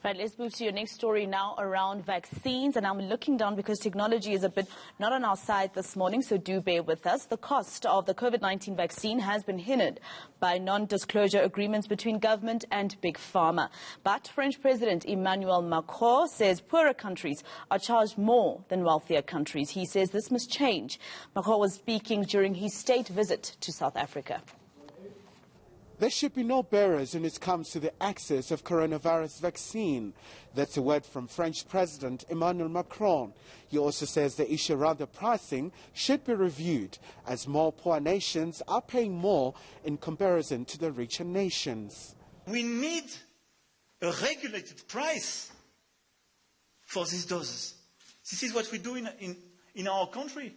Right, let's move to your next story now around vaccines. And I'm looking down because technology is a bit not on our side this morning, so do bear with us. The cost of the COVID-19 vaccine has been hindered by non-disclosure agreements between government and big pharma. But French President Emmanuel Macron says poorer countries are charged more than wealthier countries. He says this must change. Macron was speaking during his state visit to South Africa. There should be no barriers when it comes to the access of coronavirus vaccine. That's a word from French President Emmanuel Macron. He also says the issue around the pricing should be reviewed, as more poor nations are paying more in comparison to the richer nations. We need a regulated price for these doses. This is what we do in our country.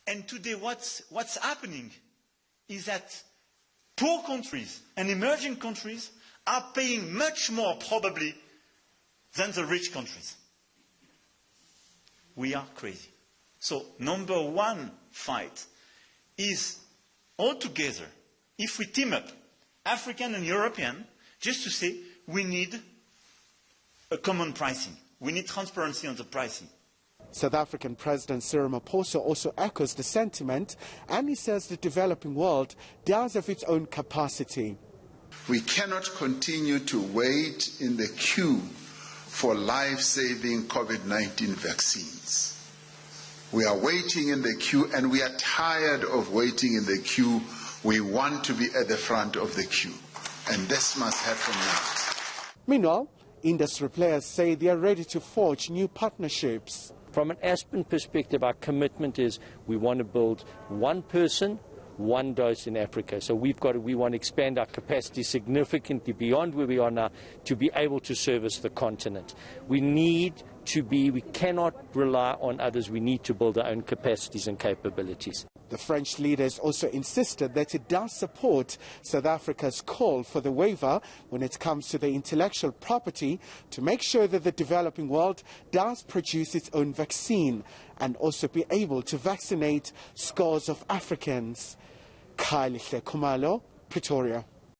And today what's happening is that poor countries and emerging countries are paying much more, probably, than the rich countries. We are crazy. So, number one fight is all together, if we team up, African and European, just to say we need a common pricing. We need transparency on the pricing. South African President Cyril Ramaphosa also echoes the sentiment, and he says the developing world does have its own capacity. We cannot continue to wait in the queue for life-saving COVID-19 vaccines. We are waiting in the queue, and we are tired of waiting in the queue. We want to be at the front of the queue, and this must happen now. Meanwhile, industry players say they are ready to forge new partnerships. From an Aspen perspective, our commitment is we want to build one person, one dose in Africa. So we want to expand our capacity significantly beyond where we are now to be able to service the continent. We cannot rely on others. We need to build our own capacities and capabilities. The French leaders also insisted that it does support South Africa's call for the waiver when it comes to the intellectual property to make sure that the developing world does produce its own vaccine and also be able to vaccinate scores of Africans. Khumalo, Pretoria.